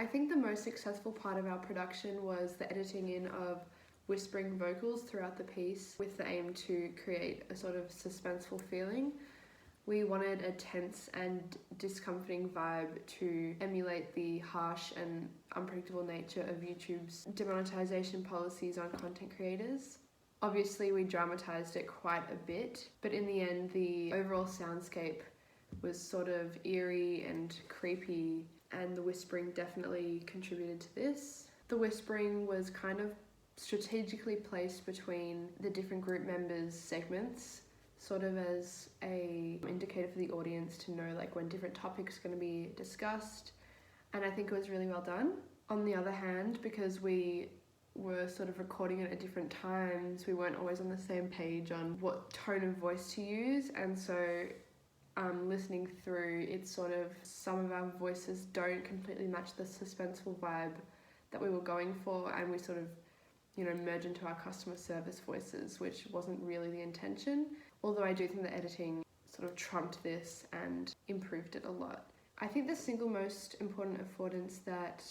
I think the most successful part of our production was the editing in of whispering vocals throughout the piece with the aim to create a sort of suspenseful feeling. We wanted a tense and discomforting vibe to emulate the harsh and unpredictable nature of YouTube's demonetization policies on content creators. Obviously, we dramatized it quite a bit, but in the end, the overall soundscape was sort of eerie and creepy, and the whispering definitely contributed to this. The whispering was kind of strategically placed between the different group members' segments, sort of as a indicator for the audience to know like when different topics are going to be discussed, and I think it was really well done. On the other hand, because we were sort of recording it at different times, we weren't always on the same page on what tone of voice to use, and so listening through, it's sort of some of our voices don't completely match the suspenseful vibe that we were going for, and we sort of merge into our customer service voices, which wasn't really the intention. Although I do think the editing sort of trumped this and improved it a lot. I think the single most important affordance that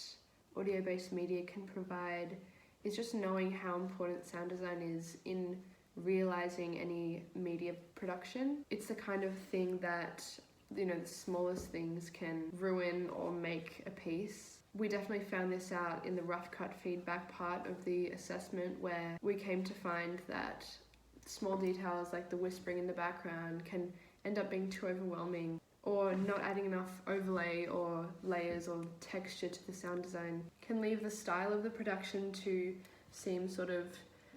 audio-based media can provide is just knowing how important sound design is in realizing any media production. It's the kind of thing that, the smallest things can ruin or make a piece. We definitely found this out in the rough cut feedback part of the assessment, where we came to find that small details like the whispering in the background can end up being too overwhelming, or not adding enough overlay or layers or texture to the sound design can leave the style of the production to seem sort of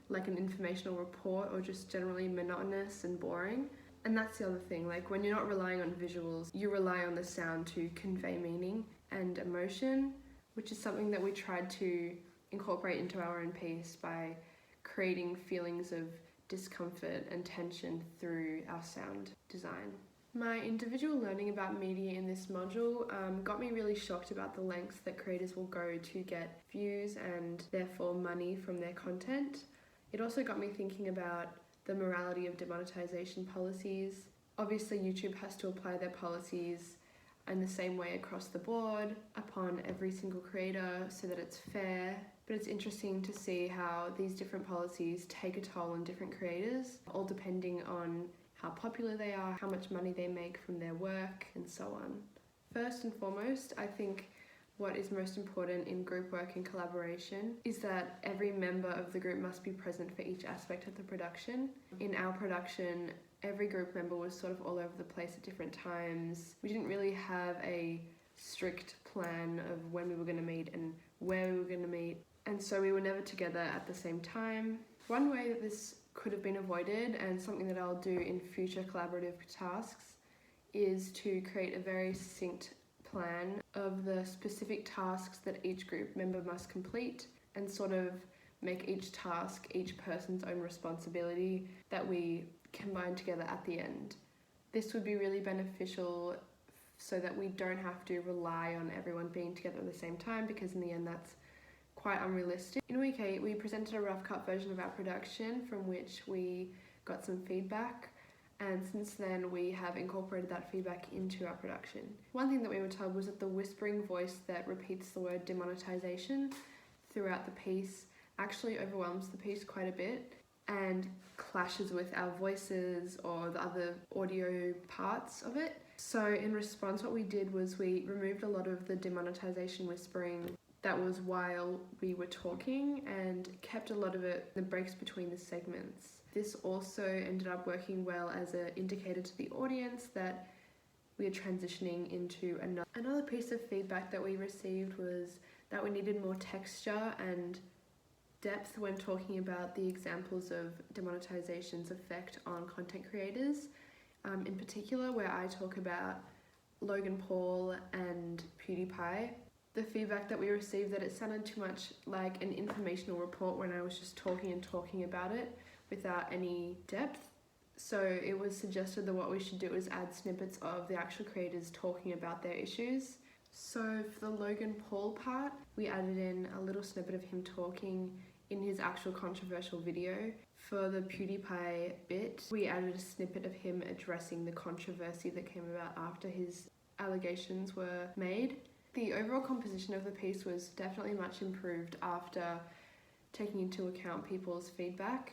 like an informational report or just generally monotonous and boring. And that's the other thing, like when you're not relying on visuals, you rely on the sound to convey meaning and emotion, which is something that we tried to incorporate into our own piece by creating feelings of discomfort and tension through our sound design. My individual learning about media in this module got me really shocked about the lengths that creators will go to get views and therefore money from their content. It also got me thinking about the morality of demonetization policies. Obviously, YouTube has to apply their policies in the same way across the board upon every single creator so that it's fair. But it's interesting to see how these different policies take a toll on different creators, all depending on how popular they are, how much money they make from their work, and so on. First and foremost, I think what is most important in group work and collaboration is that every member of the group must be present for each aspect of the production. In our production, every group member was sort of all over the place at different times. We didn't really have a strict plan of when we were going to meet and where we were going to meet, and so we were never together at the same time. One way that this could have been avoided, and something that I'll do in future collaborative tasks, is to create a very succinct plan of the specific tasks that each group member must complete, and sort of make each task each person's own responsibility that we combine together at the end. This would be really beneficial so that we don't have to rely on everyone being together at the same time, because in the end that's quite unrealistic. In week 8, we presented a rough cut version of our production from which we got some feedback, and since then we have incorporated that feedback into our production. One thing that we were told was that the whispering voice that repeats the word demonetization throughout the piece actually overwhelms the piece quite a bit and clashes with our voices or the other audio parts of it. So in response, what we did was we removed a lot of the demonetization whispering that was while we were talking, and kept a lot of it the breaks between the segments. This also ended up working well as an indicator to the audience that we are transitioning into another piece of feedback that we received was that we needed more texture and depth when talking about the examples of demonetization's effect on content creators. In particular, where I talk about Logan Paul and PewDiePie. The feedback that we received that it sounded too much like an informational report when I was just talking about it without any depth. So it was suggested that what we should do is add snippets of the actual creators talking about their issues. So for the Logan Paul part, we added in a little snippet of him talking in his actual controversial video. For the PewDiePie bit, we added a snippet of him addressing the controversy that came about after his allegations were made. The overall composition of the piece was definitely much improved after taking into account people's feedback.